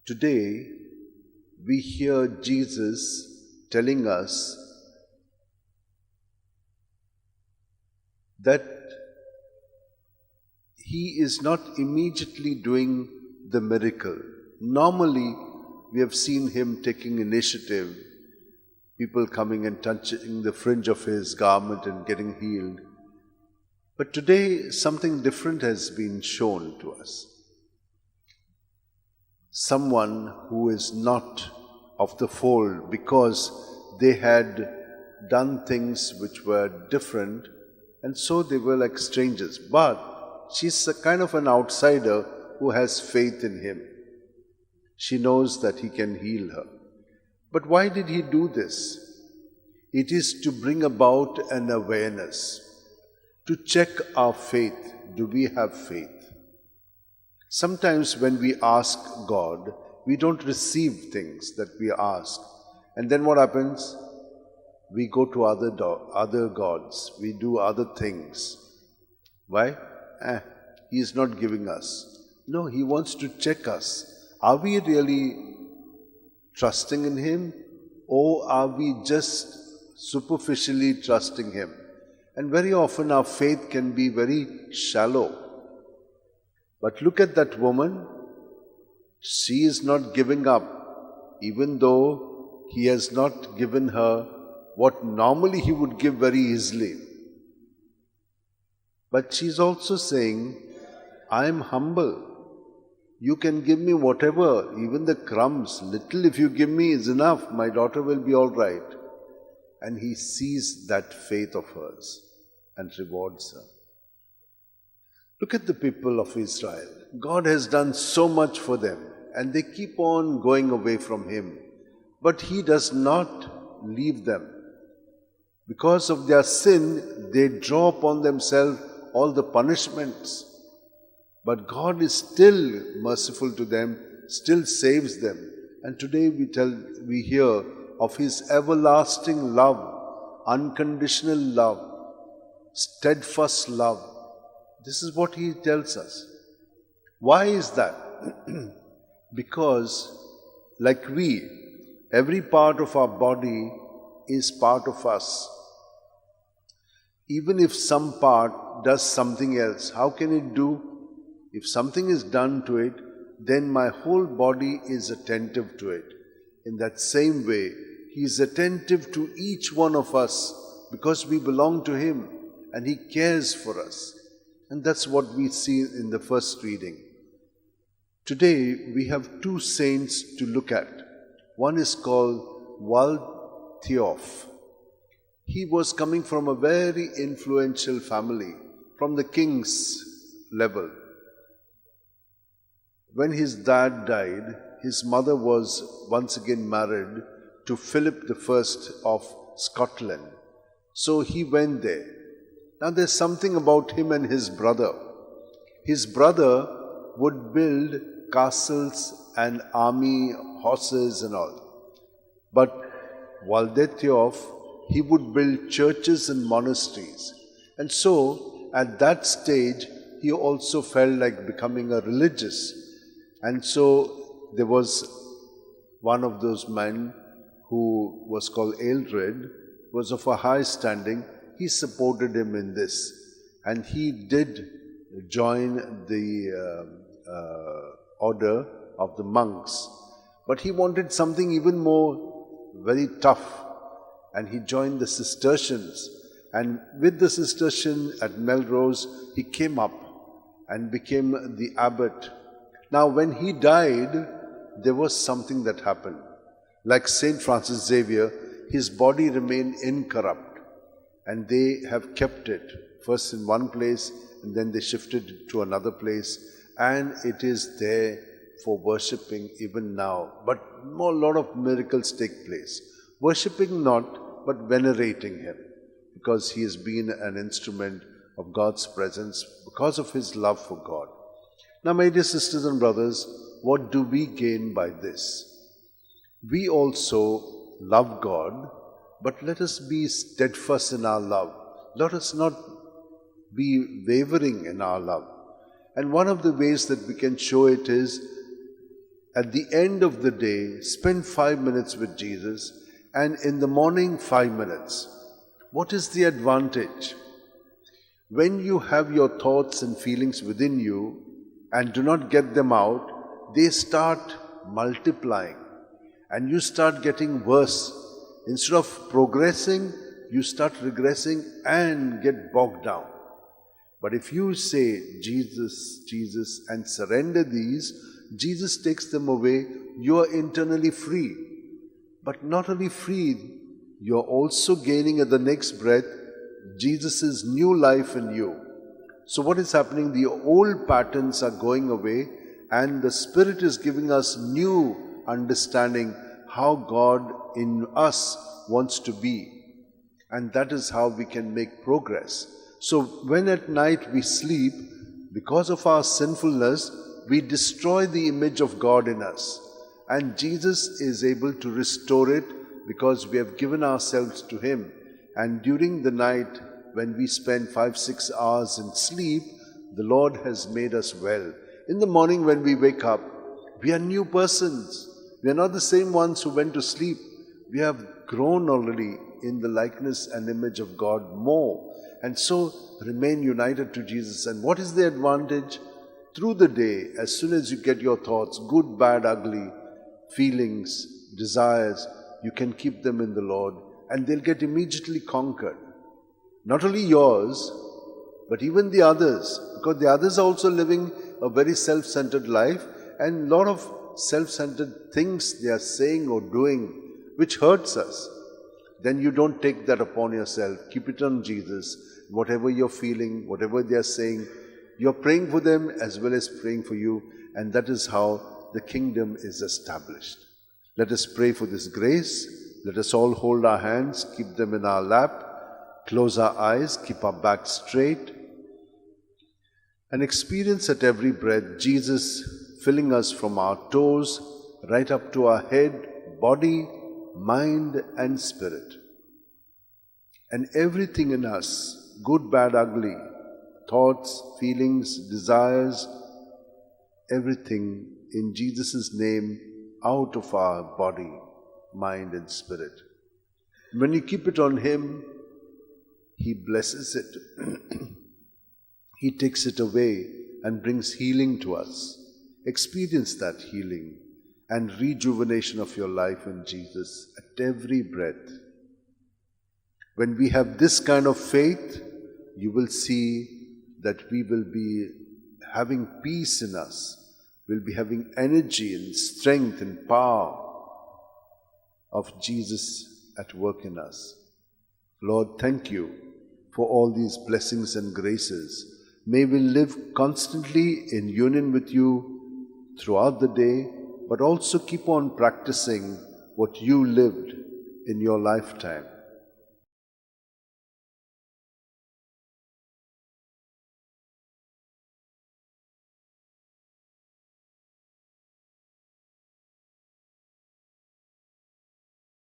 Today, we hear Jesus telling us that He is not immediately doing the miracle. Normally, we have seen Him taking initiative, people coming and touching the fringe of His garment and getting healed. But today, something different has been shown to us. Someone who is not of the fold because they had done things which were different, and so they were like strangers. But she's a kind of an outsider who has faith in Him. She knows that He can heal her. But why did He do this? It is to bring about an awareness, to check our faith. Do we have faith? Sometimes when we ask God, we don't receive things that we ask. And then what happens? We go to other gods. We do other things. Why? He is not giving us. No, He wants to check us. Are we really trusting in Him? Or are we just superficially trusting Him? And very often our faith can be very shallow. But look at that woman. She is not giving up, even though He has not given her what normally He would give very easily. But she's also saying, I am humble. You can give me whatever, even the crumbs. Little if you give me is enough. My daughter will be all right. And He sees that faith of hers and rewards her. Look at the people of Israel. God has done so much for them, and they keep on going away from Him. But He does not leave them. Because of their sin, they draw upon themselves all the punishments. But God is still merciful to them, still saves them. And today we hear of His everlasting love, unconditional love, steadfast love. This is what He tells us. Why is that? Because, like every part of our body is part of us. Even if some part does something else, how can it do? If something is done to it, then my whole body is attentive to it. In that same way, He is attentive to each one of us because we belong to Him and He cares for us. And that's what we see in the first reading. Today, we have two saints to look at. One is called Theoph. He was coming from a very influential family, from the king's level. When his dad died, his mother was once again married to Philip I of Scotland. So he went there. Now there's something about him and his brother. His brother would build castles and army, horses and all. But Theoph, he would build churches and monasteries. And so, at that stage, he also felt like becoming a religious. And so, there was one of those men who was called Eldred, was of a high standing. He supported him in this. And he did join the order of the monks. But he wanted something even more very tough. And he joined the Cistercians. And with the Cistercian at Melrose, he came up and became the abbot. Now, when he died, there was something that happened. Like Saint Francis Xavier, his body remained incorrupt. And they have kept it, first in one place, and then they shifted it to another place. And it is there for worshipping even now. But a lot of miracles take place. Worshipping not, but venerating him, because he has been an instrument of God's presence because of his love for God. Now, my dear sisters and brothers, what do we gain by this? We also love God, but let us be steadfast in our love. Let us not be wavering in our love. And one of the ways that we can show it is, At the end of the day, spend 5 minutes with Jesus, and in the morning 5 minutes. What is the advantage? When you have your thoughts and feelings within you and do not get them out, they start multiplying and you start getting worse. Instead of progressing, you start regressing and get bogged down. But if you say, Jesus, Jesus, and surrender these, Jesus takes them away, you are internally free. But not only free, you are also gaining at the next breath Jesus' new life in you. So what is happening? The old patterns are going away and the Spirit is giving us new understanding how God in us wants to be. And that is how we can make progress. So when at night we sleep, because of our sinfulness, we destroy the image of God in us. And Jesus is able to restore it because we have given ourselves to Him. And during the night, when we spend 5-6 hours in sleep, the Lord has made us well. In the morning when we wake up, we are new persons. We are not the same ones who went to sleep. We have grown already in the likeness and image of God more. And so remain united to Jesus. And what is the advantage? Through the day, as soon as you get your thoughts, good, bad, ugly, feelings, desires, you can keep them in the Lord and they'll get immediately conquered. Not only yours, but even the others, because the others are also living a very self-centered life and a lot of self-centered things they are saying or doing which hurts us. Then you don't take that upon yourself. Keep it on Jesus. Whatever you're feeling, whatever they are saying, you're praying for them as well as praying for you, and that is how the kingdom is established. Let us pray for this grace. Let us all hold our hands, keep them in our lap, close our eyes, keep our back straight, and experience at every breath Jesus filling us from our toes right up to our head, body, mind and spirit. And everything in us, good, bad, ugly, thoughts, feelings, desires, everything in Jesus' name out of our body, mind and spirit. When you keep it on Him, He blesses it. He takes it away and brings healing to us. Experience that healing and rejuvenation of your life in Jesus at every breath. When we have this kind of faith, you will see that we will be having peace in us. We'll be having energy and strength and power of Jesus at work in us. Lord, thank you for all these blessings and graces. May we live constantly in union with you throughout the day, but also keep on practicing what you lived in your lifetime.